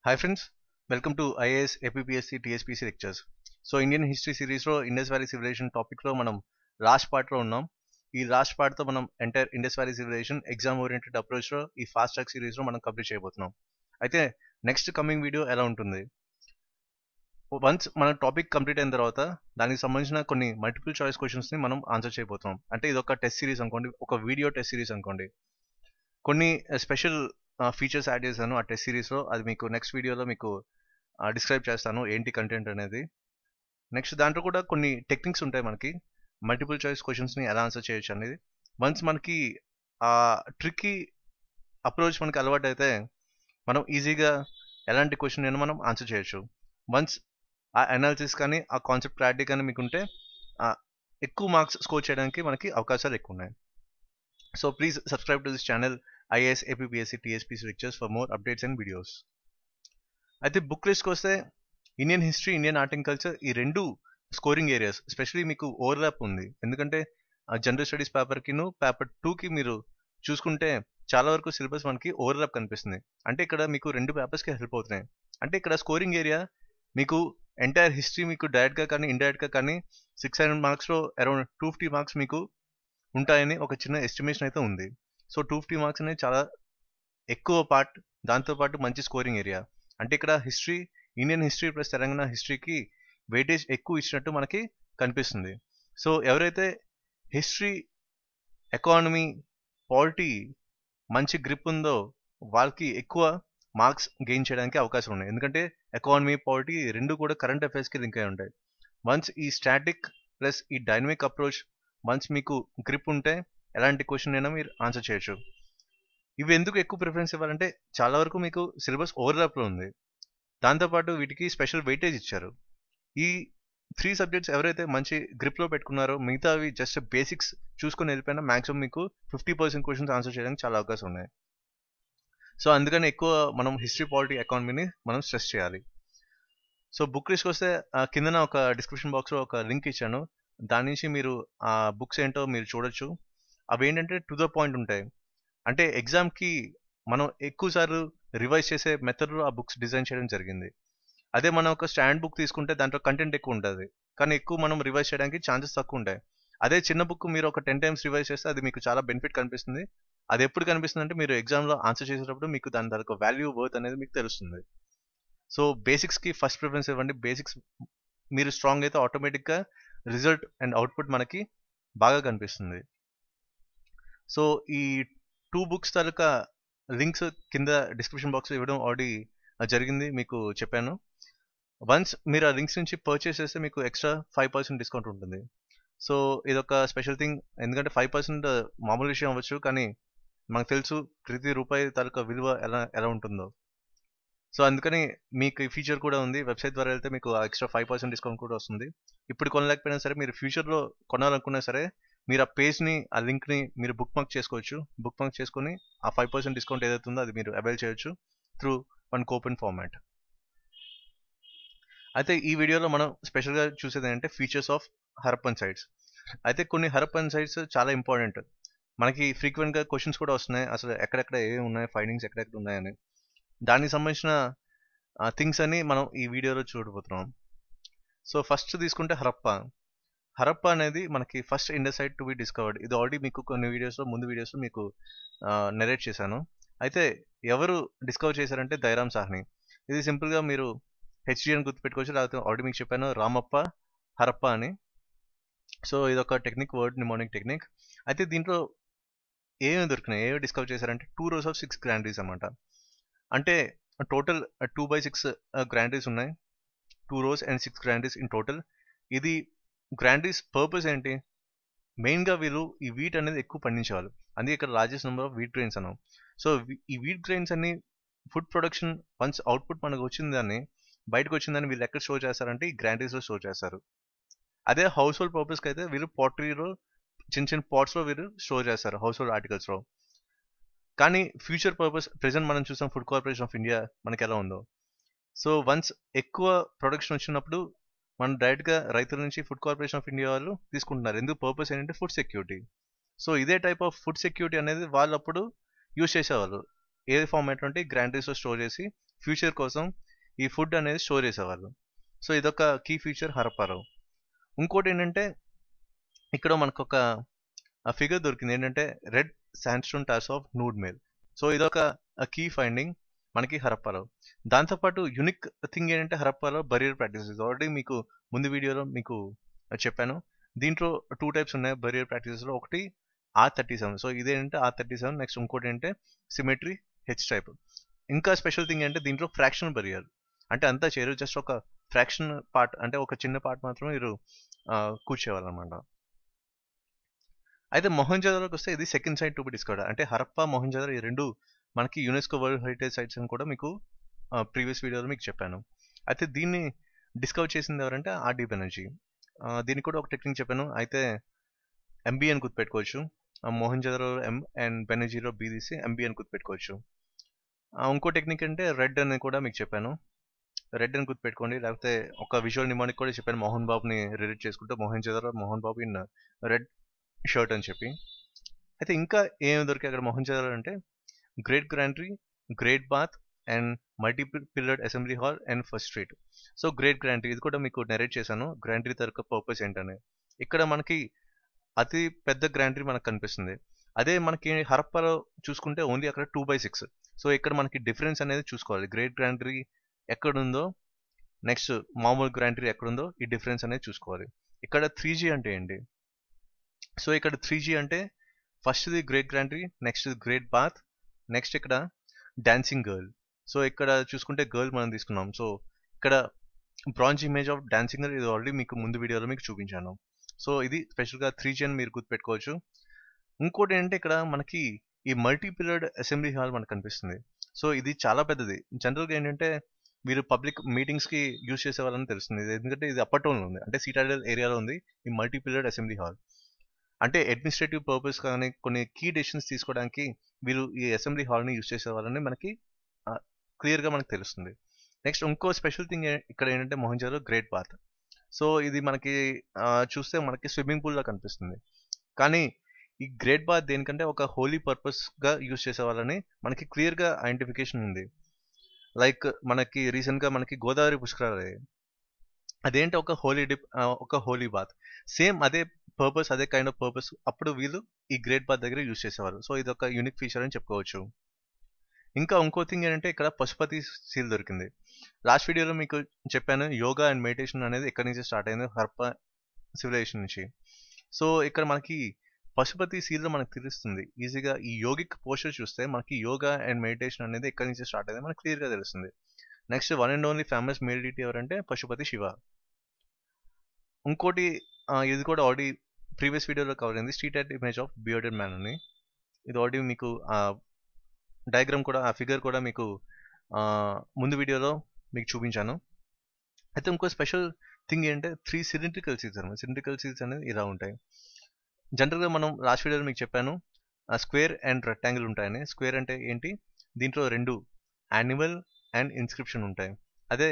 Hi friends, welcome to IAS APPSC TSPC lectures. So Indian history సిరీస్లో Indus valley civilisation టాపిక్లో మనం last పార్ట్లో ఉన్నాం. ఈ లాస్ట్ పార్ట్తో మనం entire Indus valley civilisation exam oriented అప్రోచ్లో ఈ ఫాస్ట్ ట్రాక్ సిరీస్లో మనం కంప్లీట్ చేయబోతున్నాం. అయితే నెక్స్ట్ కమింగ్ వీడియో ఎలా ఉంటుంది, వన్స్ మన టాపిక్ కంప్లీట్ అయిన తర్వాత దానికి సంబంధించిన కొన్ని మల్టిపుల్ చాయిస్ క్వశ్చన్స్ని మనం ఆన్సర్ చేయబోతున్నాం. అంటే ఇది ఒక టెస్ట్ సిరీస్ అనుకోండి, ఒక వీడియో టెస్ట్ సిరీస్ అనుకోండి. కొన్ని స్పెషల్ ఫీచర్స్ యాడ్ చేశాను ఆ టెస్ట్ సిరీస్లో, అది మీకు నెక్స్ట్ వీడియోలో మీకు డిస్క్రైబ్ చేస్తాను ఏంటి కంటెంట్ అనేది. నెక్స్ట్ దాంట్లో కూడా కొన్ని టెక్నిక్స్ ఉంటాయి మనకి, మల్టిపుల్ చాయిస్ క్వశ్చన్స్ని ఎలా ఆన్సర్ చేయొచ్చు అనేది. వన్స్ మనకి ఆ ట్రిక్కీ అప్రోచ్ మనకి అలవాటు అయితే మనం ఈజీగా ఎలాంటి క్వశ్చన్ అయినా మనం ఆన్సర్ చేయొచ్చు. వన్స్ ఆ అనాలిసిస్ కానీ ఆ కాన్సెప్ట్ క్లారిటీ కానీ మీకు ఉంటే ఎక్కువ మార్క్స్ స్కోర్ చేయడానికి మనకి అవకాశాలు ఎక్కువ ఉన్నాయి. So please subscribe to this channel IAS APPSC TSPC lectures for more updates and videos. అయితే బుక్ లిస్ట్కి వస్తే Indian history, Indian art and culture ఈ రెండు స్కోరింగ్ ఏరియాస్ ఎస్పెషలీ మీకు ఓవర్లాప్ ఉంది. ఎందుకంటే జనరల్ స్టడీస్ పేపర్కిను పేపర్ 2కి మీరు చూసుకుంటే చాలా వరకు సిలబస్ మనకి ఓవర్లాప్ కనిపిస్తుంది. అంటే ఇక్కడ మీకు రెండు పేపర్స్కి హెల్ప్ అవుతున్నాయి. అంటే ఇక్కడ స్కోరింగ్ ఏరియా మీకు ఎంటైర్ హిస్టరీ మీకు డైరెక్ట్గా కానీ ఇండైరెక్ట్గా కానీ 600 మార్క్స్లో అరౌండ్ 250 మార్క్స్ మీకు ఉంటాయని ఒక చిన్న ఎస్టిమేషన్ అయితే ఉంది. సో 250 మార్క్స్ అనేది చాలా ఎక్కువ పార్ట్, దాంతోపాటు మంచి స్కోరింగ్ ఏరియా. అంటే ఇక్కడ history, Indian history plus Telangana హిస్టరీకి వెయిటేజ్ ఎక్కువ ఇచ్చినట్టు మనకి కనిపిస్తుంది. సో ఎవరైతే హిస్టరీ, ఎకానమీ, పాలిటీ మంచి గ్రిప్ ఉందో వాళ్ళకి ఎక్కువ మార్క్స్ గెయిన్ చేయడానికి అవకాశం ఉన్నాయి. ఎందుకంటే ఎకానమీ, పాలిటీ రెండు కూడా కరెంట్ అఫైర్స్కి లింక్ అయి ఉంటాయి. వన్స్ ఈ స్టాటిక్ ప్లస్ ఈ డైనమిక్ అప్రోచ్ వన్స్ మీకు గ్రిప్ ఉంటే ఎలాంటి క్వశ్చన్ అయినా మీరు ఆన్సర్ చేయొచ్చు. ఇవి ఎందుకు ఎక్కువ ప్రిఫరెన్స్ ఇవ్వాలంటే చాలా వరకు మీకు సిలబస్ ఓవర్లాప్లో ఉంది, దాంతోపాటు వీటికి స్పెషల్ వెయిటేజ్ ఇచ్చారు. ఈ 3 సబ్జెక్ట్స్ ఎవరైతే మంచి గ్రిప్లో పెట్టుకున్నారో మిగతావి జస్ట్ బేసిక్స్ చూసుకొని వెళ్ళిపోయినా మ్యాక్సిమం మీకు 50% క్వశ్చన్స్ ఆన్సర్ చేయడానికి చాలా అవకాశం ఉన్నాయి. సో అందుకని ఎక్కువ మనం హిస్టరీ, పాలిటీ, ఎకానమీని మనం స్ట్రెస్ చేయాలి. సో బుక్ లిస్ట్కి వస్తే కిందన ఒక డిస్క్రిప్షన్ బాక్స్లో ఒక లింక్ ఇచ్చాను, దాని నుంచి మీరు ఆ బుక్స్ ఏంటో మీరు చూడొచ్చు. అవి ఏంటంటే టు ద పాయింట్ ఉంటాయి. అంటే ఎగ్జామ్కి మనం ఎక్కువసార్లు రివైజ్ చేసే మెథడ్లో ఆ బుక్స్ డిజైన్ చేయడం జరిగింది. అదే మనం ఒక స్టాండ్ బుక్ తీసుకుంటే దాంట్లో కంటెంట్ ఎక్కువ ఉంటుంది, కానీ ఎక్కువ మనం రివైజ్ చేయడానికి ఛాన్సెస్ తక్కువ ఉంటాయి. అదే చిన్న బుక్ మీరు ఒక 10 టైమ్స్ రివైజ్ చేస్తే అది మీకు చాలా బెనిఫిట్ కనిపిస్తుంది. అది ఎప్పుడు కనిపిస్తుంది అంటే మీరు ఎగ్జామ్లో ఆన్సర్ చేసేటప్పుడు మీకు దాని ధరకు వాల్యూ, వర్త్ అనేది మీకు తెలుస్తుంది. సో బేసిక్స్కి ఫస్ట్ ప్రిఫరెన్స్ ఇవ్వండి. బేసిక్స్ మీరు స్ట్రాంగ్ అయితే ఆటోమేటిక్గా రిజల్ట్ అండ్ అవుట్పుట్ మనకి బాగా కనిపిస్తుంది. సో ఈ 2 బుక్స్ తాలూకా లింక్స్ కింద డిస్క్రిప్షన్ బాక్స్ ఇవ్వడం ఆల్రెడీ జరిగింది, మీకు చెప్పాను. వన్స్ మీరు ఆ లింక్స్ నుంచి పర్చేస్ చేస్తే మీకు ఎక్స్ట్రా 5% డిస్కౌంట్ ఉంటుంది. సో ఇదొక స్పెషల్ థింగ్, ఎందుకంటే 5% మామూలు విషయం అవ్వచ్చు, కానీ మనకు తెలుసు ప్రతి రూపాయి తాలూకా విలువ ఎలా ఉంటుందో. సో అందుకని మీకు ఈ ఫీచర్ కూడా ఉంది. వెబ్సైట్ ద్వారా వెళ్తే మీకు ఎక్స్ట్రా 5% డిస్కౌంట్ కూడా వస్తుంది. ఇప్పుడు కొనలేకపోయినా సరే మీరు ఫ్యూచర్లో కొనాలనుకున్నా సరే మీరు ఆ పేజ్ని, ఆ లింక్ని మీరు బుక్ మార్క్ చేసుకోవచ్చు. బుక్ మార్క్ చేసుకొని ఆ 5% డిస్కౌంట్ ఏదైతే ఉందో అది మీరు అవైల్ చేయొచ్చు త్రూ వన్ కూపన్ ఫార్మాట్. అయితే ఈ వీడియోలో మనం స్పెషల్గా చూసేది ఏంటంటే ఫీచర్స్ ఆఫ్ హరప్పన్ సైట్స్. అయితే కొన్ని హరప్పన్ సైట్స్ చాలా ఇంపార్టెంట్, మనకి ఫ్రీక్వెంట్గా క్వశ్చన్స్ కూడా వస్తున్నాయి అసలు ఎక్కడెక్కడ ఏమి ఉన్నాయి, ఫైండింగ్స్ ఎక్కడెక్కడ ఉన్నాయని. దానికి సంబంధించిన థింగ్స్ అని మనం ఈ వీడియోలో చూడబోతున్నాం. సో ఫస్ట్ తీసుకుంటే హరప్ప అనేది మనకి first Indus site to be discovered. ఇది ఆల్రెడీ మీకు కొన్ని ముందు వీడియోస్లో మీకు నెరేట్ చేశాను. అయితే ఎవరు డిస్కవర్ చేశారంటే దైరామ్ సాహ్ని. ఇది సింపుల్గా మీరు హెచ్డి అని గుర్తుపెట్టుకోవచ్చు, లేకపోతే ఆల్రెడీ మీకు చెప్పాను రామప్ప, హరప్ప అని. సో ఇదొక టెక్నిక్, వర్డ్ నిమోనిక్ టెక్నిక్. అయితే దీంట్లో ఏమేమి దొరికినాయి, ఏమేమి డిస్కవర్ చేశారంటే 2 rows of 6 గ్రాండరీస్ అనమాట. అంటే టోటల్ 2/6 గ్రాండరీస్ ఉన్నాయి. 2 rows and 6 గ్రాండరీస్ ఇన్ టోటల్. ఇది గ్రాండరీస్ పర్పస్ ఏంటి, మెయిన్గా వీళ్ళు ఈ వీట్ అనేది ఎక్కువ పండించేవాళ్ళు, అందుకే ఇక్కడ largest number of wheat grains అన్నాం. సో ఈ వీట్ గ్రెయిన్స్ అన్ని ఫుడ్ ప్రొడక్షన్ వన్స్ అవుట్పుట్ మనకు వచ్చిందని, బయటకు వచ్చిందని వీళ్ళు ఎక్కడ స్టోర్ చేస్తారంటే ఈ గ్రాండరీస్లో స్టోర్ చేస్తారు. అదే హౌస్ హోల్డ్ పర్పస్కి అయితే వీళ్ళు పాటరీలో చిన్న చిన్న పాట్స్లో వీళ్ళు స్టోర్ చేస్తారు, హౌస్ హోల్డ్ ఆర్టికల్స్లో. కానీ ఫ్యూచర్ పర్పస్ ప్రెసెంట్ మనం చూసాం ఫుడ్ కార్పొరేషన్ ఆఫ్ ఇండియా మనకి ఎలా ఉందో. సో వన్స్ ఎక్కువ ప్రొడక్షన్ వచ్చినప్పుడు మనం డైరెక్ట్గా రైతుల నుంచి ఫుడ్ కార్పొరేషన్ ఆఫ్ ఇండియా వాళ్ళు తీసుకుంటున్నారు. ఎందుకు పర్పస్ ఏంటంటే ఫుడ్ సెక్యూరిటీ. సో ఇదే టైప్ ఆఫ్ ఫుడ్ సెక్యూరిటీ అనేది వాళ్ళు అప్పుడు యూజ్ చేసేవాళ్ళు. ఏ ఫార్మాట్ అంటే గ్రాండరీస్లో స్టోర్ చేసి ఫ్యూచర్ కోసం ఈ ఫుడ్ అనేది స్టోర్ చేసేవాళ్ళు. సో ఇదొక కీ ఫీచర్ హరప్పాలో. ఇంకోటి ఏంటంటే ఇక్కడ మనకు ఒక ఫిగర్ దొరికింది ఏంటంటే red sandstone tiles of nude male. So ఇదొక కీ ఫైండింగ్ మనకి హరప్పాలో. దాంతోపాటు యూనిక్ థింగ్ ఏంటంటే హరప్పాలో బరియర్ ప్రాక్టీసెస్. ఆల్రెడీ మీకు ముందు వీడియోలో మీకు చెప్పాను. దీంట్లో 2 టైప్స్ ఉన్నాయి బరియర్ ప్రాక్టీసెస్లో. ఒకటి R37. సో ఇదేంటంటే R37. నెక్స్ట్ ఇంకోటి ఏంటంటే సిమెట్రీ హెచ్ టైప్. ఇంకా స్పెషల్ థింగ్ అంటే దీంట్లో ఫ్రాక్షనల్ బరియర్. అంటే అంతా చేయరు, జస్ట్ ఒక ఫ్రాక్షన్ పార్ట్, అంటే ఒక చిన్న పార్ట్ మాత్రమే మీరు కూర్చేవాళ్ళు అనమాట. అయితే మొహంజోదారోకి వస్తే ఇది second site to be discovered. అంటే హరప్పా, మొహంజోదారో ఈ రెండు మనకి యునెస్కో వరల్డ్ హెరిటేజ్ సైట్స్ అని కూడా మీకు ప్రీవియస్ వీడియోలో మీకు చెప్పాను. అయితే దీన్ని డిస్కవర్ చేసింది ఎవరంటే ఆర్డి బెనర్జీ. దీనికి కూడా ఒక టెక్నిక్ చెప్పాను. అయితే ఎంబీ అని గుర్తుపెట్టుకోవచ్చు. మొహంజోదారో ఎం అండ్ బెనర్జీలో బీ తీసి ఎంబీ అని గుర్తుపెట్టుకోవచ్చు. ఇంకో టెక్నిక్ అంటే రెడ్ అని కూడా మీకు చెప్పాను. రెడ్ అని గుర్తుపెట్టుకోండి. లేకపోతే ఒక విజువల్ నిమానికి కూడా చెప్పాను, మోహన్ బాబుని రిలేట్ చేసుకుంటూ Mohenjodaro Mohan Babu in red shirt అని చెప్పి. అయితే ఇంకా ఏమి దొరికాయి అక్కడ మొహంజోదారో అంటే great granary, great bath and multi pillared assembly hall and first street. So great granary ఇది కూడా మీకు నెరేట్ చేశాను, గ్రాంట్రీ తరక పర్పస్ ఏంటని. ఇక్కడ మనకి అతి పెద్ద గ్రాంట్రీ మనకు కనిపిస్తుంది. అదే మనకి హరప్పాలో చూసుకుంటే ఓన్లీ అక్కడ 2/6. సో ఇక్కడ మనకి డిఫరెన్స్ అనేది చూసుకోవాలి. గ్రేట్ గ్రాంట్రీ ఎక్కడుందో, నెక్స్ట్ మామూలు గ్రాంట్రీ ఎక్కడుందో, ఈ డిఫరెన్స్ అనేది చూసుకోవాలి. ఇక్కడ 3G అంటే ఏంటి? సో ఇక్కడ 3G అంటే ఫస్ట్ది great granary, next great bath, next ఇక్కడ డాన్సింగ్ గర్ల్. సో ఇక్కడ చూసుకుంటే గర్ల్ మనం తీసుకున్నాం. సో ఇక్కడ bronze image of dancing girl, ఇది ఆల్రెడీ మీకు ముందు వీడియోలో మీకు చూపించాను. సో ఇది స్పెషల్గా 3G అని మీరు గుర్తుపెట్టుకోవచ్చు. ఇంకోటి ఏంటంటే ఇక్కడ మనకి ఈ మల్టీ పిల్లర్డ్ అసెంబ్లీ హాల్ మనకు కనిపిస్తుంది. సో ఇది చాలా పెద్దది. జనరల్గా ఏంటంటే మీరు పబ్లిక్ మీటింగ్స్కి యూజ్ చేసే వాళ్ళని తెలుస్తుంది, ఎందుకంటే ఇది అప్పర్ టౌన్లో ఉంది, అంటే సిటాడెల్ ఏరియాలో ఉంది ఈ మల్టీ పిల్లర్డ్ అసెంబ్లీ హాల్. అంటే అడ్మినిస్ట్రేటివ్ పర్పస్ కానీ కొన్ని కీ డెసిషన్స్ తీసుకోవడానికి వీళ్ళు ఈ అసెంబ్లీ హాల్ని యూజ్ చేసే వాళ్ళని మనకి క్లియర్గా మనకు తెలుస్తుంది. నెక్స్ట్ ఇంకో స్పెషల్ థింగ్ ఇక్కడ ఏంటంటే మొహంజోదారో గ్రేట్ బాత్. సో ఇది మనకి చూస్తే మనకి స్విమ్మింగ్ పూల్లా కనిపిస్తుంది. కానీ ఈ గ్రేట్ బాత్ దేనికంటే ఒక హోలీ పర్పస్గా యూజ్ చేసే వాళ్ళని మనకి క్లియర్గా ఐడెంటిఫికేషన్ ఉంది. లైక్ మనకి రీసెంట్గా మనకి గోదావరి పుష్కరాలు అయ్యాయి, అదేంటి ఒక హోలీ డిప్, ఒక హోలీ బాత్. సేమ్ అదే పర్పస్, అదే కైండ్ ఆఫ్ పర్పస్ అప్పుడు వీళ్ళు ఈ గ్రేట్ బాత్ దగ్గర యూజ్ చేసేవారు. సో ఇది ఒక యూనిక్ ఫీచర్ అని చెప్పుకోవచ్చు. ఇంకా ఇంకో థింగ్ ఏంటంటే ఇక్కడ పశుపతి సీల్ దొరికింది. లాస్ట్ వీడియోలో మీకు చెప్పాను యోగా అండ్ మెడిటేషన్ అనేది ఎక్కడి నుంచి స్టార్ట్ అయింది, హరప్పా సివిలైజేషన్ నుంచి. సో ఇక్కడ మనకి పశుపతి సీల్లో మనకు తెలుస్తుంది ఈజీగా. ఈ యోగిక్ పోస్టర్ చూస్తే మనకి యోగా అండ్ మెడిటేషన్ అనేది ఎక్కడి నుంచి స్టార్ట్ అయింది మనకు క్లియర్గా తెలుస్తుంది. Next one and only famous male deity ఎవరంటే పశుపతి శివ. ఇంకోటి ఇది కూడా ఆల్రెడీ ప్రీవియస్ వీడియోలో కవర్ అయింది, street art image of bearded man అని. ఇది ఆల్రెడీ మీకు డయాగ్రామ్ కూడా, ఆ ఫిగర్ కూడా మీకు ముందు వీడియోలో మీకు చూపించాను. అయితే ఇంకో స్పెషల్ థింగ్ ఏంటంటే 3 సిలిండ్రికల్ సీల్స్ అనమాట. సిలిండ్రికల్ సీల్స్ అనేది ఇలా ఉంటాయి. జనరల్గా మనం లాస్ట్ వీడియోలో మీకు చెప్పాను స్క్వేర్ అండ్ రెక్టాంగిల్ ఉంటాయని. స్క్వేర్ అంటే ఏంటి, దీంట్లో 2 యానిమల్ అండ్ ఇన్స్క్రిప్షన్ ఉంటాయి. అదే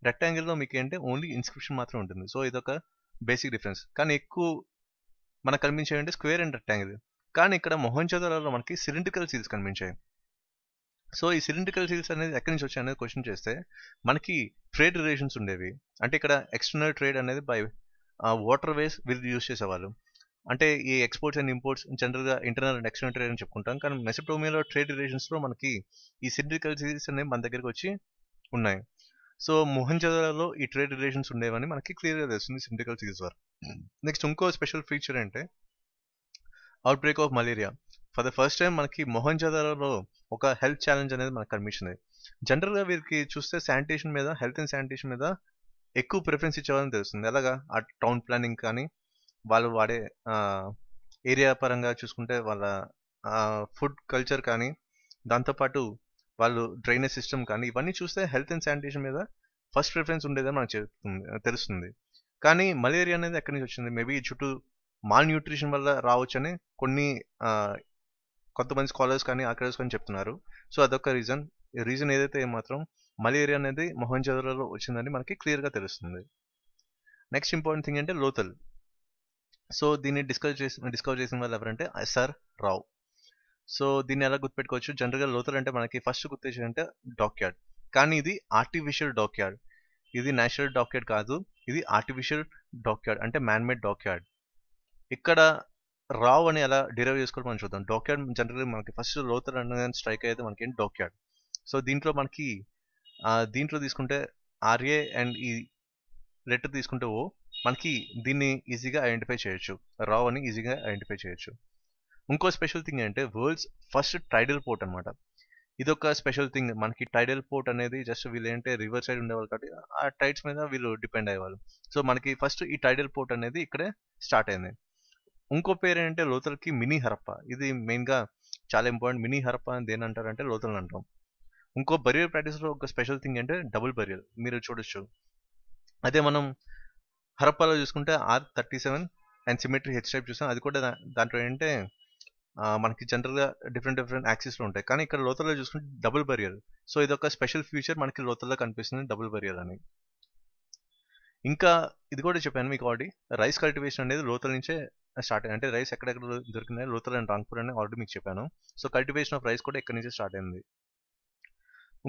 రెక్టాంగిల్లో మీకు ఏంటంటే ఓన్లీ ఇన్స్క్రిప్షన్ మాత్రం ఉంటుంది. సో ఇదొక బేసిక్ డిఫరెన్స్. కానీ ఎక్కువ మనకు కనిపించేవి స్క్వేర్ అండ్ రెక్టాంగిల్. కానీ ఇక్కడ మొహంజోదారోలో మనకి సిలిండ్రికల్ సీల్స్ కనిపించాయి. సో ఈ సిలిండ్రికల్ సీల్స్ అనేది ఎక్కడి నుంచి వచ్చాయి అనేది క్వశ్చన్ చేస్తే మనకి ట్రేడ్ రిలేషన్స్ ఉండేవి. అంటే ఇక్కడ ఎక్స్టర్నల్ ట్రేడ్ అనేది బై వాటర్ వేస్ వీళ్ళు యూజ్ చేసేవాళ్ళు. అంటే ఈ ఎక్స్పోర్ట్స్ అండ్ ఇంపోర్ట్స్ జనరల్గా ఇంటర్నల్ అండ్ ఎక్స్టర్నల్ ట్రేడ్ అని చెప్పుకుంటాం. కానీ మెసోపోటేమియాలో ట్రేడ్ రిలేషన్స్లో మనకి ఈ సిలిండ్రికల్ సీల్స్ అనేవి మన దగ్గరకు వచ్చి ఉన్నాయి. సో మొహంజోదారోలో ఈ ట్రేడ్ రిలేషన్స్ ఉండేవని మనకి క్లియర్గా తెలుస్తుంది సిలిండ్రికల్ సీల్స్ వరకు. నెక్స్ట్ ఇంకో స్పెషల్ ఫీచర్ అంటే out break of malaria. For the first time మనకి మొహంజోదారోలో ఒక హెల్త్ ఛాలెంజ్ అనేది మనకు కనిపించింది. జనరల్గా వీరికి చూస్తే శానిటేషన్ మీద, హెల్త్ అండ్ శానిటేషన్ మీద ఎక్కువ ప్రిఫరెన్స్ ఇచ్చేవాళ్ళని తెలుస్తుంది. అలాగా ఆ టౌన్ ప్లానింగ్ కానీ, వాళ్ళు వాడే ఏరియా పరంగా చూసుకుంటే వాళ్ళ ఫుడ్ కల్చర్ కానీ, దాంతోపాటు వాళ్ళు డ్రైనేజ్ సిస్టమ్ కానీ, ఇవన్నీ చూస్తే హెల్త్ అండ్ శానిటేషన్ మీద ఫస్ట్ ప్రిఫరెన్స్ ఉండేదని మనకు తెలుస్తుంది. కానీ మలేరియా అనేది ఎక్కడి నుంచి వచ్చింది, మేబీ చుట్టూ మాల్ న్యూట్రిషన్ వల్ల రావచ్చని కొన్ని కొంతమంది స్కాలర్స్ కానీ ఆర్కియాలజిస్ట్స్ కానీ చెప్తున్నారు. సో అదొక రీజన్ ఏదైతే మాత్రం మలేరియా అనేది మొహంజోదారోలో వచ్చిందని మనకి క్లియర్గా తెలుస్తుంది. నెక్స్ట్ ఇంపార్టెంట్ థింగ్ అంటే లోథల్. సో దీన్ని డిస్కవర్ చేసిన వాళ్ళు ఎవరంటే ఎస్ఆర్ రావ్. సో దీన్ని ఎలా గుర్తుపెట్టుకోవచ్చు, జనరల్గా లోథల్ అంటే మనకి ఫస్ట్ గుర్తొచ్చేది అంటే డాక్ యార్డ్. కానీ ఇది ఆర్టిఫిషియల్ డాక్యార్డ్. ఇది నేచురల్ డాక్యార్డ్ కాదు, ఇది ఆర్టిఫిషియల్ డాక్యార్డ్ అంటే మ్యాన్ మేడ్ డాక్యార్డ్. ఇక్కడ రావ్ అని ఎలా డిరైవ్ చేసుకోవాలి మనం చూద్దాం. డాక్యార్డ్ జనరల్గా మనకి ఫస్ట్ లోతర్ అనేది స్ట్రైక్ అయితే మనకి ఏంటి డాక్యార్డ్. సో దీంట్లో మనకి దీంట్లో తీసుకుంటే ఆర్ఏ అండ్ ఈ లెటర్ తీసుకుంటే ఓ మనకి దీన్ని ఈజీగా ఐడెంటిఫై చేయొచ్చు, రావ్ అని ఈజీగా ఐడెంటిఫై చేయొచ్చు. ఇంకో స్పెషల్ థింగ్ ఏంటంటే వరల్డ్స్ ఫస్ట్ టైడల్ పోర్ట్ అనమాట. ఇదొక స్పెషల్ థింగ్. మనకి టైడల్ పోర్ట్ అనేది జస్ట్ వీళ్ళు ఏంటంటే రివర్ సైడ్ ఉండేవాళ్ళు కాబట్టి ఆ టైడ్స్ మీద వీళ్ళు డిపెండ్ అయ్యేవాళ్ళు. సో మనకి ఫస్ట్ ఈ టైడల్ పోర్ట్ అనేది ఇక్కడే స్టార్ట్ అయింది. ఇంకో పేరు ఏంటంటే లోతల్కి మినీ హరప్ప. ఇది మెయిన్గా చాలా ఇంపార్టెంట్. మినీ హరప్ప అని దేని అంటారంటే లోతల్ అంటాం. ఇంకో బరియల్ ప్రాక్టీస్లో ఒక స్పెషల్ థింగ్ అంటే డబుల్ బరియల్ మీరు చూడొచ్చు. అదే మనం హరప్పాలో చూసుకుంటే R37 and symmetry H type చూసాం. అది కూడా దాంట్లో ఏంటంటే మనకి జనరల్గా డిఫరెంట్ యాక్సిస్లో ఉంటాయి. కానీ ఇక్కడ లోతల్లో చూసుకుంటే డబుల్ బరియల్. సో ఇది ఒక స్పెషల్ ఫీచర్ మనకి లోతల్లో కనిపిస్తుంది డబుల్ బరియల్ అని. ఇంకా ఇది కూడా చెప్పాను మీకు ఆల్రెడీ, రైస్ కల్టివేషన్ అనేది లోతల నుంచే స్టార్ట్ అయింది. అంటే రైస్ ఎక్కడెక్కడ దొరికినాయి లోతల్ అండ్ రాంగ్పూర్ అని ఆల్రెడీ మీకు చెప్పాను. సో కల్టివేషన్ ఆఫ్ రైస్ కూడా ఎక్కడి నుంచే స్టార్ట్ అయింది.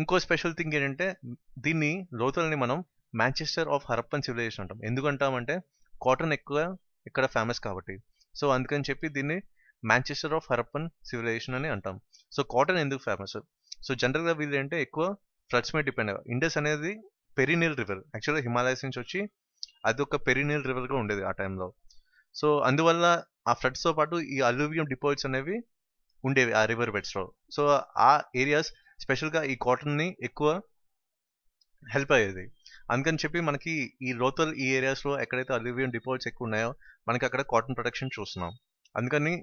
ఇంకో స్పెషల్ థింగ్ ఏంటంటే దీన్ని లోతల్ని మనం మాంచెస్టర్ ఆఫ్ హరప్పన్ సివిలైజేషన్ అంటాం. ఎందుకంటామంటే కాటన్ ఎక్కువ ఇక్కడ ఫేమస్ కాబట్టి. సో అందుకని చెప్పి దీన్ని మాంచెస్టర్ ఆఫ్ హరప్పన్ సివిలైజేషన్ అని అంటాం. సో కాటన్ ఎందుకు ఫేమస్? సో జనరల్గా వీళ్ళు ఏంటంటే ఎక్కువ ఫ్లడ్స్ మీద డిపెండ్ అయ్యారు. ఇండస్ అనేది పెరినియల్ రివర్, యాక్చువల్గా హిమాలయస్ నుంచి వచ్చి అది ఒక పెరినియల్ రివర్గా ఉండేది ఆ టైంలో. సో అందువల్ల ఆ ఫ్లడ్స్తో పాటు ఈ అలూవియం డిపాజిట్స్ అనేవి ఉండేవి ఆ రివర్ బెడ్స్లో. సో ఆ ఏరియాస్ స్పెషల్గా ఈ కాటన్ని ఎక్కువ హెల్ప్ అయ్యేది. అందుకని చెప్పి మనకి ఈ లోకల్ ఈ ఏరియాస్లో ఎక్కడైతే అలూవియం డిపాజిట్స్ ఎక్కువ ఉన్నాయో మనకి అక్కడ కాటన్ ప్రొడక్షన్ చూస్తున్నాం. అందుకని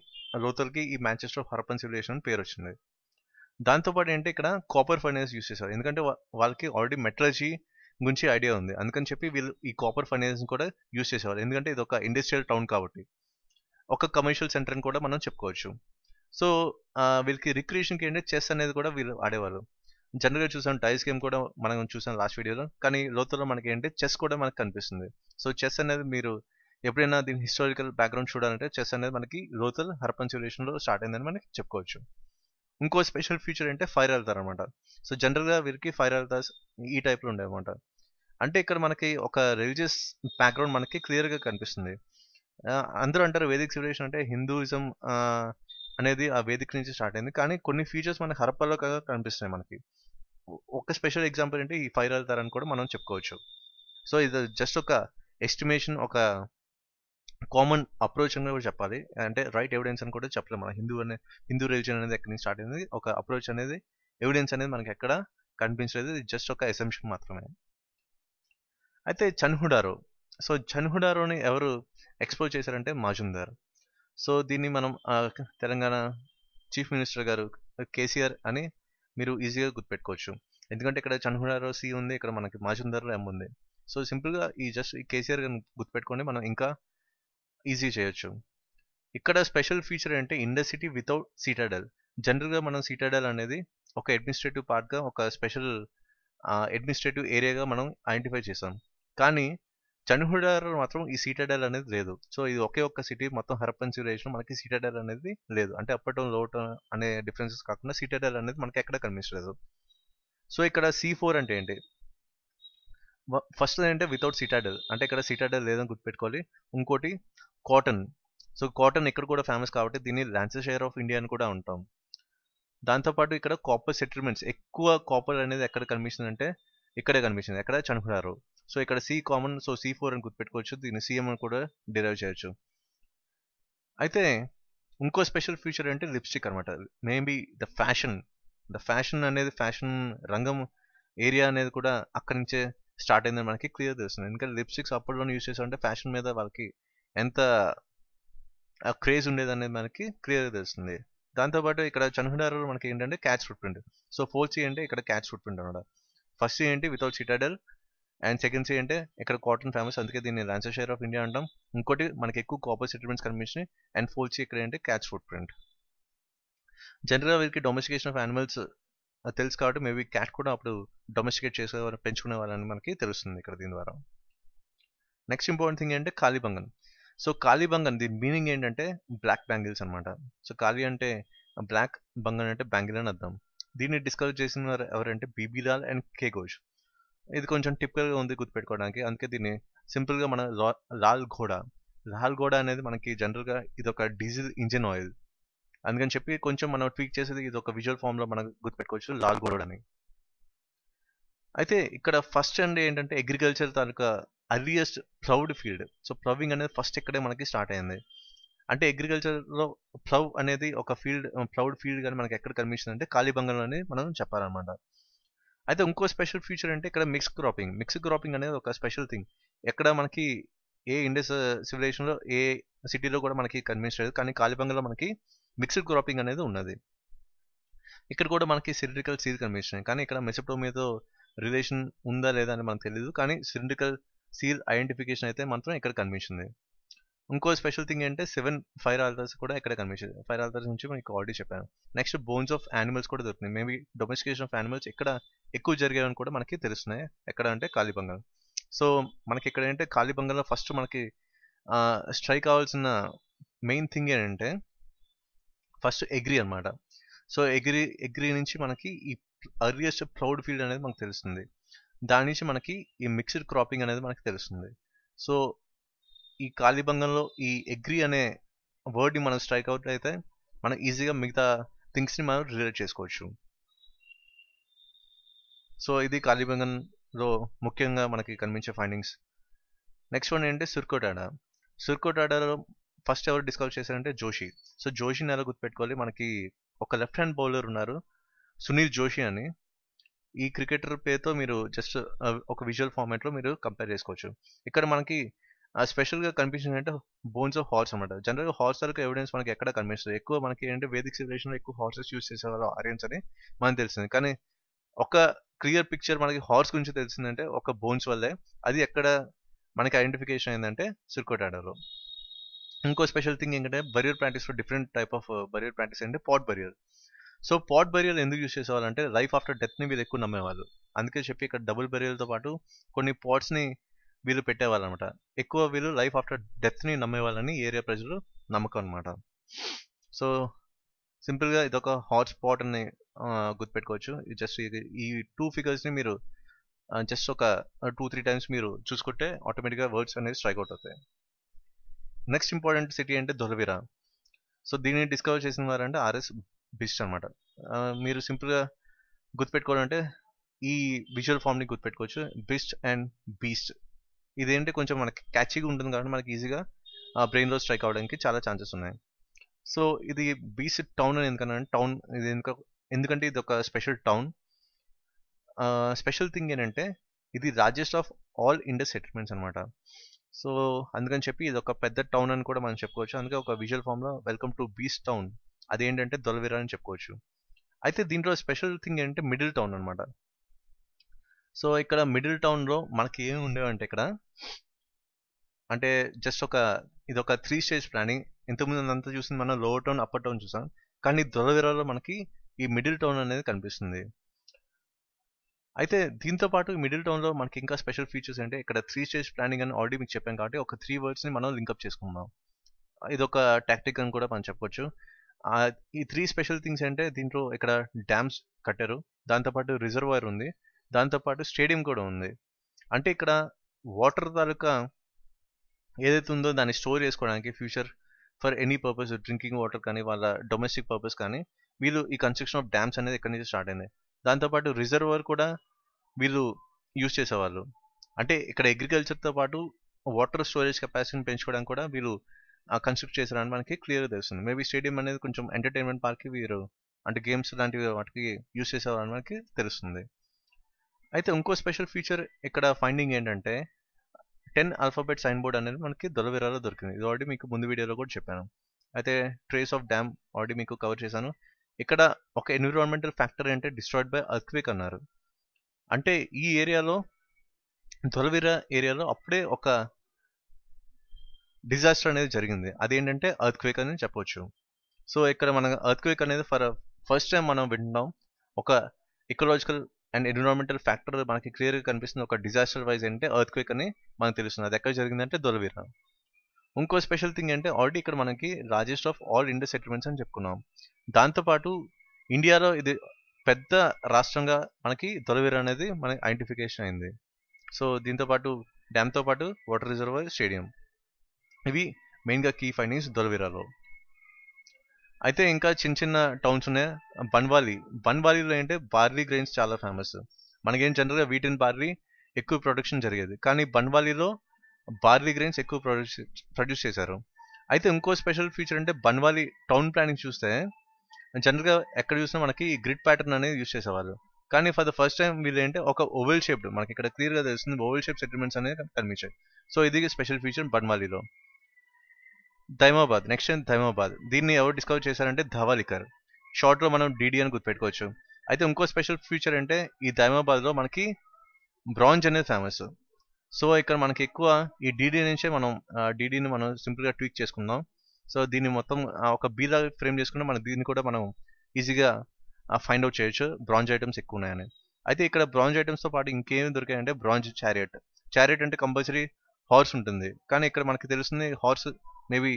లోకల్కి ఈ మాంచెస్టర్ ఆఫ్ హరప్పన్ సివిలైజేషన్ పేరు వచ్చింది. దాంతోపాటు ఏంటి ఇక్కడ కాపర్ ఫైనాన్స్ యూస్ చేశారు. ఎందుకంటే వాళ్ళకి ఆల్రెడీ మెటలర్జీ గురించి ఐడియా ఉంది. అందుకని చెప్పి వీళ్ళు ఈ కాపర్ ఫైనాన్స్ కూడా యూస్ చేసేవారు. ఎందుకంటే ఇది ఒక ఇండస్ట్రియల్ టౌన్ కాబట్టి, ఒక కమర్షియల్ సెంటర్ అని కూడా మనం చెప్పుకోవచ్చు. సో వీళ్ళకి రిక్రియేషన్కి ఏంటంటే చెస్ అనేది కూడా వీళ్ళు ఆడేవారు. జనరల్గా చూసాం డైస్ గేమ్ కూడా మనం చూసాం లాస్ట్ వీడియోలో. కానీ లోతుల్లో మనకి ఏంటంటే చెస్ కూడా మనకు కనిపిస్తుంది. సో చెస్ అనేది మీరు ఎప్పుడైనా దీని హిస్టారికల్ బ్యాక్గ్రౌండ్ చూడాలంటే చెస్ అనేది మనకి లోతల్ హరప్పన్ సివిలైజేషన్లో స్టార్ట్ అయిందని మనకి చెప్పుకోవచ్చు. ఇంకో స్పెషల్ ఫీచర్ అంటే ఫైర్ ఆల్తార్ అనమాట. సో జనరల్గా వీరికి ఫైర్ ఆల్తార్స్ ఈ టైప్లో ఉండేవన్నమాట. అంటే ఇక్కడ మనకి ఒక రిలీజియస్ బ్యాక్గ్రౌండ్ మనకి క్లియర్గా కనిపిస్తుంది. అందరూ అంటారు వేదిక్ సివిలైజేషన్ అంటే హిందూయిజం అనేది ఆ వేదిక్ నుంచి స్టార్ట్ అయింది. కానీ కొన్ని ఫీచర్స్ మనకి హరప్పలో కనిపిస్తున్నాయి మనకి. ఒక స్పెషల్ ఎగ్జాంపుల్ ఏంటి ఈ ఫైర్ ఆల్తార్ అని కూడా మనం చెప్పుకోవచ్చు. సో ఇది జస్ట్ ఒక ఎస్టిమేషన్, ఒక కామన్ అప్రోచ్ అని కూడా చెప్పాలి. అంటే రైట్ ఎవిడెన్స్ అని కూడా చెప్పలేము. మన హిందూ రిలీజన్ అనేది ఎక్కడి నుంచి స్టార్ట్ అయింది, ఒక అప్రోచ్ అనేది ఎవిడెన్స్ అనేది మనకి ఎక్కడ కనిపించలేదు. ఇది జస్ట్ ఒక అసంప్షన్ మాత్రమే. అయితే చన్హుడారో. సో చన్హుడారోని ఎవరు ఎక్స్ప్లోర్ చేశారంటే మాజుందార్. సో దీన్ని మనం తెలంగాణ చీఫ్ మినిస్టర్ గారు కేసీఆర్ అని మీరు ఈజీగా గుర్తుపెట్టుకోవచ్చు. ఎందుకంటే ఇక్కడ చన్హుడారో సి ఉంది, ఇక్కడ మనకి మాజుందార్లో ఎం ఉంది. సో సింపుల్గా ఈ జస్ట్ ఈ కేసీఆర్ గారిని గుర్తుపెట్టుకొని మనం ఇంకా ఈజీ చేయొచ్చు. ఇక్కడ స్పెషల్ ఫీచర్ ఏంటంటే ఇండస్ సిటీ వితౌట్ సిటాడెల్. జనరల్గా మనం సిటాడెల్ అనేది ఒక అడ్మినిస్ట్రేటివ్ పార్ట్గా, ఒక స్పెషల్ అడ్మినిస్ట్రేటివ్ ఏరియాగా మనం ఐడెంటిఫై చేసాం. కానీ చన్హుడార్ మాత్రం ఈ సిటాడెల్ అనేది లేదు. సో ఇది ఒకే ఒక్క సిటీ మొత్తం హరప్పన్ సివిలైజేషన్ మనకి సిటాడెల్ అనేది లేదు. అంటే అప్పటం లోటం అనే డిఫరెన్సెస్ కాకుండా సిటాడెల్ అనేది మనకి ఎక్కడ కనిపించలేదు. సో ఇక్కడ C4 అంటే ఏంటి? ఫస్ట్ ఏంటంటే వితౌట్ సిటాడెల్, అంటే ఇక్కడ సిటాడెల్ లేదని గుర్తుపెట్టుకోవాలి. ఇంకోటి కాటన్. సో కాటన్ ఇక్కడ కూడా ఫేమస్ కాబట్టి దీన్ని లాన్సెషైర్ ఆఫ్ ఇండియా అని కూడా ఉంటాం. దాంతోపాటు ఇక్కడ కాపర్ సెటిల్మెంట్స్, ఎక్కువ కాపర్ అనేది ఎక్కడ కనిపిస్తుంది అంటే ఇక్కడే కనిపిస్తుంది, ఎక్కడ చన్హుడారో. సో ఇక్కడ C కామన్, సో C4 అని గుర్తుపెట్టుకోవచ్చు. దీన్ని CM అని కూడా డిరైవ్ చేయొచ్చు. అయితే ఇంకో స్పెషల్ ఫీచర్ అంటే లిప్స్టిక్ అనమాట. మేబీ ద ఫ్యాషన్ అనేది ఫ్యాషన్ రంగం ఏరియా అనేది కూడా అక్కడి నుంచే స్టార్ట్ అయిందని మనకి క్లియర్ తెలుస్తుంది. ఎందుకంటే లిప్స్టిక్స్ అప్పట్లోనే యూజ్ చేసామంటే ఫ్యాషన్ మీద వాళ్ళకి ఎంత క్రేజ్ ఉండేది అనేది మనకి క్లియర్గా తెలుస్తుంది. దాంతోపాటు ఇక్కడ చన్హుడారోలో మనకి ఏంటంటే catch foot print. So 4C అంటే ఇక్కడ క్యాచ్ ఫుట్ ప్రింట్ అనమాట. ఫస్ట్ C ఏంటి without Citadel, and second C అంటే ఇక్కడ కాటన్ ఫేమస్, అందుకే దీన్ని లాన్సెషైర్ ఆఫ్ ఇండియా అంటాం. ఇంకోటి మనకి ఎక్కువ కాపర్ సెటిల్మెంట్స్ కనిపించినాయి. అండ్ 4C ఇక్కడ ఏంటి క్యాచ్ ఫుట్ ప్రింట్. జనరల్గా వీరికి డొమెస్టికేషన్ ఆఫ్ యానిమల్స్ తెలుసు కాబట్టి మేబీ క్యాట్ కూడా అప్పుడు డొమెస్టికేట్ చేసేవారు, పెంచుకునే వాళ్ళని మనకి తెలుస్తుంది ఇక్కడ దీని ద్వారా. నెక్స్ట్ ఇంపార్టెంట్ థింగ్ ఏంటంటే కాళీబంగన్. సో కాళీబంగన్ దీని మీనింగ్ ఏంటంటే బ్లాక్ బ్యాంగిల్స్ అనమాట. సో కాళీ అంటే బ్లాక్, బంగన్ అంటే బ్యాంగిల్ అని అర్థం. దీన్ని డిస్కవర్ చేసిన వారు ఎవరంటే B B Lal and K Ghosh. ఇది కొంచెం టిపికల్గా ఉంది గుర్తుపెట్టుకోవడానికి, అందుకే దీన్ని సింపుల్గా మన లాల్ ఘోడా అనేది మనకి జనరల్గా ఇది ఒక డీజిల్ ఇంజిన్ ఆయిల్, అందుకని చెప్పి కొంచెం మనం ట్వీక్ చేసేది ఇది ఒక విజువల్ ఫామ్లో మనం గుర్తుపెట్టుకోవచ్చు లాల్ ఘోడా అని. అయితే ఇక్కడ ఫస్ట్ అండ్ ఏంటంటే అగ్రికల్చర్ తాలూకా earliest ploughed field. So ploughing అనేది ఫస్ట్ ఇక్కడే మనకి స్టార్ట్ అయింది. అంటే అగ్రికల్చర్లో ప్లవ్ అనేది ఒక ఫీల్డ్, ప్రౌడ్ ఫీల్డ్ కానీ మనకి ఎక్కడ కనిపిస్తుంది అంటే కాళీబంగంలోనే మనం చెప్పాలన్నమాట. అయితే ఇంకో స్పెషల్ ఫీచర్ అంటే ఇక్కడ మిక్స్ క్రాపింగ్ అనేది ఒక స్పెషల్ థింగ్. ఎక్కడ మనకి ఏ ఇండస్ సివిలైజేషన్లో ఏ సిటీలో కూడా మనకి కనిపించలేదు, కానీ కాళీబంగంలో మనకి మిక్స్డ్ క్రాపింగ్ అనేది ఉన్నది. ఇక్కడ కూడా మనకి సిలిండ్రికల్ సీల్ కనిపిస్తున్నాయి, కానీ ఇక్కడ మెసోపోటేమియాతో రిలేషన్ ఉందా లేదా అని మనకు తెలియదు, కానీ సిలిండ్రికల్ సీల్ ఐడెంటిఫికేషన్ అయితే మాత్రం ఇక్కడ కనిపించింది. ఇంకో స్పెషల్ థింగ్ అంటే 7 ఫైర్ ఆల్టర్స్ కూడా ఇక్కడ కనిపించింది. ఫైర్ ఆల్టర్స్ నుంచి మనకి ఆల్రెడీ చెప్పాను. నెక్స్ట్ బోన్స్ ఆఫ్ యానిమల్స్ కూడా దొరుకుతున్నాయి. మేబీ డొమెస్టికేషన్ ఆఫ్ యానిమల్స్ ఇక్కడ ఎక్కువ జరిగాయని కూడా మనకి తెలుస్తున్నాయి. ఎక్కడ అంటే కాళీబంగం. సో మనకి ఇక్కడ ఏంటంటే కాళీబంగంలో ఫస్ట్ మనకి స్ట్రైక్ కావాల్సిన మెయిన్ థింగ్ ఏంటంటే ఫస్ట్ ఎగ్రీ అనమాట. సో ఎగ్రీ నుంచి మనకి ఈ అర్లియస్ట్ ప్రౌడ్ ఫీల్డ్ అనేది మనకు తెలుస్తుంది. దాని నుంచి మనకి ఈ మిక్స్డ్ క్రాపింగ్ అనేది మనకి తెలుస్తుంది. సో ఈ కాళీబంగంలో ఈ అగ్రీ అనే వర్డ్ని మనం స్ట్రైక్ అవుట్ అయితే మనం ఈజీగా మిగతా థింగ్స్ని మనం రిలేట్ చేసుకోవచ్చు. సో ఇది కాళీబంగంలో ముఖ్యంగా మనకి కనిపించే ఫైండింగ్స్. నెక్స్ట్ వన్ ఏంటంటే సుర్కోటాడాలో ఫస్ట్ ఎవరు డిస్కవర్ చేశారంటే జోషి. సో జోషిని ఎలా గుర్తుపెట్టుకోవాలి, మనకి ఒక లెఫ్ట్ హ్యాండ్ బౌలర్ ఉన్నారు సునీల్ జోషి అని. ఈ క్రికెటర్ పేరుతో మీరు జస్ట్ ఒక విజువల్ ఫార్మాట్లో మీరు కంపేర్ చేసుకోవచ్చు. ఇక్కడ మనకి స్పెషల్గా కనిపించింది అంటే బోన్స్ ఆఫ్ హార్స్ అనమాట. జనరల్గా హార్స్ తాలూకు ఎవిడెన్స్ మనకి ఎక్కడ కనిపిస్తుంది, ఎక్కువ మనకి ఏంటంటే వేదిక్ సివిలైజేషన్లో ఎక్కువ హార్సెస్ యూస్ చేసేవాళ్ళు ఆరియన్స్ అని మనకు తెలిసింది. కానీ ఒక క్లియర్ పిక్చర్ మనకి హార్స్ గురించి తెలిసిందంటే ఒక బోన్స్ వల్లే. అది ఎక్కడ మనకి ఐడెంటిఫికేషన్ అయిందంటే సుర్కోటాడాలో. ఇంకో స్పెషల్ థింగ్ ఏంటంటే barrier ప్రాక్టీస్లో different type of barrier practice అంటే pot barrier. So pot barrier ఎందుకు యూస్ చేసేవాళ్ళు అంటే లైఫ్ ఆఫ్టర్ డెత్ని వీళ్ళు ఎక్కువ నమ్మేవాళ్ళు. అందుకే చెప్పి ఇక్కడ డబుల్ బరియర్తో పాటు కొన్ని పాట్స్ని వీళ్ళు పెట్టేవాళ్ళు అనమాట. ఎక్కువ వీళ్ళు లైఫ్ ఆఫ్టర్ డెత్ని నమ్మేవాళ్ళని ఏరియా ప్రజలు నమ్మకం అనమాట. సో సింపుల్గా ఇదొక హాట్ స్పాట్ అని గుర్తుపెట్టుకోవచ్చు. జస్ట్ ఈ 2 ఫిగర్స్ని మీరు జస్ట్ ఒక 2-3 టైమ్స్ మీరు చూసుకుంటే ఆటోమేటిక్గా వర్డ్స్ అనేది స్ట్రైక్ అవుట్ అవుతాయి. నెక్స్ట్ ఇంపార్టెంట్ సిటీ అంటే ధొలవిరా. సో దీన్ని డిస్కవర్ చేసిన వారంటే ఆర్ఎస్ బిస్ట్ అనమాట. మీరు సింపుల్గా గుర్తుపెట్టుకోవాలంటే ఈ విజువల్ ఫామ్ని గుర్తుపెట్టుకోవచ్చు, బిస్ట్ అండ్ బీస్ట్. ఇదేంటి కొంచెం మనకి క్యాచీగా ఉంటుంది కాబట్టి మనకి ఈజీగా బ్రెయిన్లో స్ట్రైక్ అవ్వడానికి చాలా ఛాన్సెస్ ఉన్నాయి. సో ఇది బీస్ట్ టౌన్ అని ఎందుకన్నా టౌన్ ఇది ఎందుకంటే ఇది ఒక స్పెషల్ టౌన్. స్పెషల్ థింగ్ ఏంటంటే ఇది largest of all Indus settlements అనమాట. సో అందుకని చెప్పి ఇది ఒక పెద్ద టౌన్ అని కూడా మనం చెప్పుకోవచ్చు. అందుకే ఒక విజువల్ ఫామ్లో వెల్కమ్ టు బీస్ట్ టౌన్, అదేంటంటే ధొలవిరా అని చెప్పుకోవచ్చు. అయితే దీంట్లో స్పెషల్ థింగ్ ఏంటంటే మిడిల్ టౌన్ అనమాట. సో ఇక్కడ మిడిల్ టౌన్లో మనకి ఏమి ఉండేవంటే ఇక్కడ అంటే జస్ట్ ఇది ఒక 3 స్టేజ్ ప్లానింగ్. ఇంతకుముందు అంతా చూసింది మనం లోవర్ టౌన్ అప్పర్ టౌన్ చూసాం, కానీ ధొలవిరాలో మనకి ఈ మిడిల్ టౌన్ అనేది కనిపిస్తుంది. అయితే దీంతో పాటు మిడిల్ టౌన్లో మనకి ఇంకా స్పెషల్ ఫీచర్స్ అంటే ఇక్కడ 3 స్టేజ్ ప్లానింగ్ అని ఆల్రెడీ మీకు చెప్పాం కాబట్టి ఒక 3 వర్డ్స్ని మనం లింకప్ చేసుకుందాం. ఇది ఒక టాక్టిక్ అని కూడా మనం చెప్పొచ్చు. ఈ 3 స్పెషల్ థింగ్స్ అంటే దీంట్లో ఇక్కడ డ్యామ్స్ కట్టారు, దాంతోపాటు రిజర్వాయర్ ఉంది, దాంతోపాటు స్టేడియం కూడా ఉంది. అంటే ఇక్కడ వాటర్ తాలూకా ఏదైతే ఉందో దాన్ని స్టోర్ చేసుకోవడానికి future for any purpose, drinking water కానీ వాళ్ళ డొమెస్టిక్ పర్పస్ కానీ వీళ్ళు ఈ కన్స్ట్రక్షన్ ఆఫ్ డ్యామ్స్ అనేది ఎక్కడి నుంచి స్టార్ట్ అయింది. దాంతోపాటు రిజర్వాయర్ కూడా వీళ్ళు యూజ్ చేసేవాళ్ళు. అంటే ఇక్కడ అగ్రికల్చర్తో పాటు వాటర్ స్టోరేజ్ కెపాసిటీని పెంచుకోవడానికి కూడా వీళ్ళు కన్స్ట్రక్ట్ చేశారని మనకి క్లియర్గా తెలుస్తుంది. మేబీ స్టేడియం అనేది కొంచెం ఎంటర్టైన్మెంట్ పార్క్కి వీరు అంటే గేమ్స్ లాంటివి వాటికి యూజ్ చేసేవారని మనకి తెలుస్తుంది. అయితే ఇంకో స్పెషల్ ఫీచర్ ఇక్కడ ఫైండింగ్ ఏంటంటే 10 ఆల్ఫాబెట్ సైన్ బోర్డ్ అనేది మనకి ధొలవిరాలో దొరికింది. ఇది ఆల్రెడీ మీకు ముందు వీడియోలో కూడా చెప్పాను. అయితే ట్రేస్ ఆఫ్ డ్యామ్ ఆల్రెడీ మీకు కవర్ చేశాను. ఇక్కడ ఒక ఎన్విరాన్మెంటల్ ఫ్యాక్టర్ అంటే డిస్ట్రాయిడ్ బై ఎర్త్క్వేక్ అన్నారు. అంటే ఈ ఏరియాలో ధొలవిరా ఏరియాలో అప్పుడే ఒక డిజాస్టర్ అనేది జరిగింది, అదేంటంటే ఎర్త్క్వేక్ అని చెప్పొచ్చు. సో ఇక్కడ మన ఎర్త్క్వేక్ అనేది ఫస్ట్ టైం మనం వింటున్నాం. ఒక ఎకలాజికల్ అండ్ ఎన్విరాన్మెంటల్ ఫ్యాక్టర్ మనకి క్లియర్గా కనిపిస్తుంది. ఒక డిజాస్టర్ వైజ్ అంటే ఎర్త్క్వేక్ అని మనకు తెలుస్తుంది. అది ఎక్కడ జరిగిందంటే ధొలవిరా. ఇంకో స్పెషల్ థింగ్ అంటే ఆల్రెడీ ఇక్కడ మనకి largest of all Indus settlements అని చెప్పుకున్నాం. దాంతోపాటు ఇండియాలో ఇది పెద్ద రాష్ట్రంగా మనకి ధొలవీర అనేది మనకి ఐడెంటిఫికేషన్ అయింది. సో దీంతో పాటు డ్యామ్తో పాటు వాటర్ రిజర్వాయర్, స్టేడియం, ఇవి మెయిన్గా కీ ఫైండింగ్స్ ధొలవీరాలో. అయితే ఇంకా చిన్న చిన్న టౌన్స్ ఉన్నాయి. బన్వాలీలో ఏంటంటే బార్లీ గ్రెయిన్స్ చాలా ఫేమస్. మనకేం జనరల్గా వీట్ అండ్ బార్లీ ఎక్కువ ప్రొడక్షన్ జరిగేది, కానీ బన్వాలీలో బార్లీ గ్రెయిన్స్ ఎక్కువ ప్రొడ్యూస్ చేశారు. అయితే ఇంకో స్పెషల్ ఫీచర్ అంటే బన్వాలి టౌన్ ప్లానింగ్ చూస్తే జనరల్గా ఎక్కడ చూసినా మనకి గ్రిడ్ ప్యాటర్న్ అనేది యూస్ చేసేవాళ్ళు, కానీ ఫర్ ద ఫస్ట్ టైం వీళ్ళు ఏంటంటే ఒక ఓవెల్ షేప్డ్, మనకి ఇక్కడ క్లియర్గా తెలుస్తుంది ఓవెల్ షేప్ సెటిల్మెంట్స్ అనేది కనిపించాయి. సో ఇది స్పెషల్ ఫీచర్ బన్వాలీలో. ధైమాబాద్, నెక్స్ట్ ధైమాబాద్, దీన్ని ఎవరు డిస్కవర్ చేశారంటే ధవాలికర్, షార్ట్లో మనం డిడి అని గుర్తుపెట్టుకోవచ్చు. అయితే ఇంకో స్పెషల్ ఫీచర్ అంటే ఈ ధైమాబాద్లో మనకి బ్రాంజ్ అనేది ఫేమస్. సో ఇక్కడ మనకి ఎక్కువ ఈ డీడీ నుంచే మనం డీడీని మనం సింపుల్గా ట్వీక్ చేసుకుందాం. సో దీన్ని మొత్తం ఒక బీలా ఫ్రేమ్ చేసుకుంటే మనం దీన్ని కూడా మనం ఈజీగా ఫైండ్ అవుట్ చేయొచ్చు బ్రాంజ్ ఐటమ్స్ ఎక్కువ ఉన్నాయని. అయితే ఇక్కడ బ్రాంజ్ ఐటమ్స్తో పాటు ఇంకేమి దొరికాయంటే బ్రాంజ్ చారియట్ అంటే కంపల్సరీ హార్స్ ఉంటుంది, కానీ ఇక్కడ మనకి తెలుస్తుంది హార్స్ మేబీ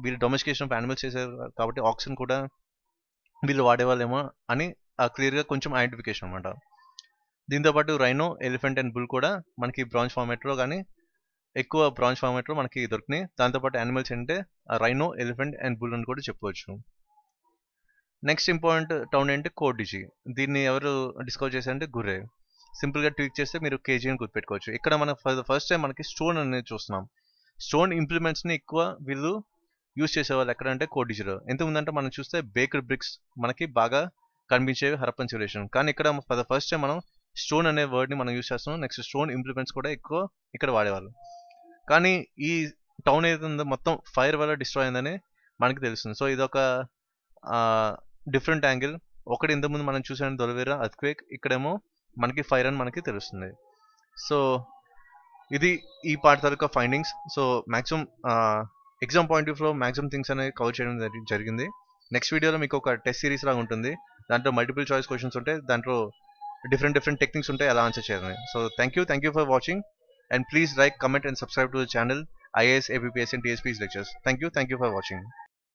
వీళ్ళు డొమెస్టికేషన్ ఆఫ్ యానిమల్స్ చేశారు కాబట్టి ఆక్సిజన్ కూడా వీళ్ళు వాడేవాళ్ళేమో అని క్లియర్గా కొంచెం ఐడెంటిఫికేషన్ అనమాట. దీంతోపాటు రైనో, ఎలిఫెంట్ అండ్ బుల్ కూడా మనకి బ్రాంజ్ ఫార్మాట్లో, కానీ ఎక్కువ బ్రాంజ్ ఫార్మాట్లో మనకి దొరికినాయి. దాంతోపాటు యానిమల్స్ అంటే రైనో, ఎలిఫెంట్ అండ్ బుల్ అని కూడా చెప్పుకోవచ్చు. నెక్స్ట్ ఇంపార్టెంట్ టౌన్ అంటే కోడిజీ, దీన్ని ఎవరు డిస్కవర్ చేశారంటే గుర్రే. సింపుల్గా ట్వీక్ చేస్తే మీరు కేజీ అని గుర్తుపెట్టుకోవచ్చు. ఇక్కడ మనం ఫర్ ద ఫస్ట్ టైం మనకి స్టోన్ అనేది చూస్తున్నాం. స్టోన్ ఇంప్లిమెంట్స్ని ఎక్కువ వీళ్ళు యూజ్ చేసేవాళ్ళు ఎక్కడంటే కోడిజీలో. ఎంతముందంటే మనం చూస్తే బేక్డ్ బ్రిక్స్ మనకి బాగా కనిపించేవి హరప్పన్ సివిలైజేషన్, కానీ ఇక్కడ ఫర్ ద ఫస్ట్ టైం మనం స్టోన్ అనే వర్డ్ని మనం యూజ్ చేస్తున్నాం. నెక్స్ట్ స్టోన్ ఇంప్లిమెంట్స్ కూడా ఎక్కువ ఇక్కడ వాడేవాళ్ళు, కానీ ఈ టౌన్ ఏదైతే ఉందో మొత్తం ఫైర్ వల్ల డిస్ట్రాయ్ అయిందని మనకి తెలుస్తుంది. సో ఇదొక డిఫరెంట్ యాంగిల్. ఒకటి ఇంతకుముందు మనం చూసాను ధొలవీర ఎర్త్క్వేక్, ఇక్కడేమో మనకి ఫైర్ అని మనకి తెలుస్తుంది. సో ఇది ఈ పార్ట్ తరగతి findings. So maximum exam point of వ్యూలో మ్యాక్సిమం థింగ్స్ అనేవి కవర్ చేయడం జరిగింది. నెక్స్ట్ వీడియోలో మీకు ఒక టెస్ట్ సిరీస్ లాగా ఉంటుంది, దాంట్లో మల్టిపుల్ చాయిస్ క్వశ్చన్స్ ఉంటాయి, దాంట్లో different techniques ఉంటాయి ఎలా ఆన్సర్ చేయాలని. So thank you for watching, and please like, comment and subscribe to the channel IAS, APPS and TSP's lectures. Thank you for watching.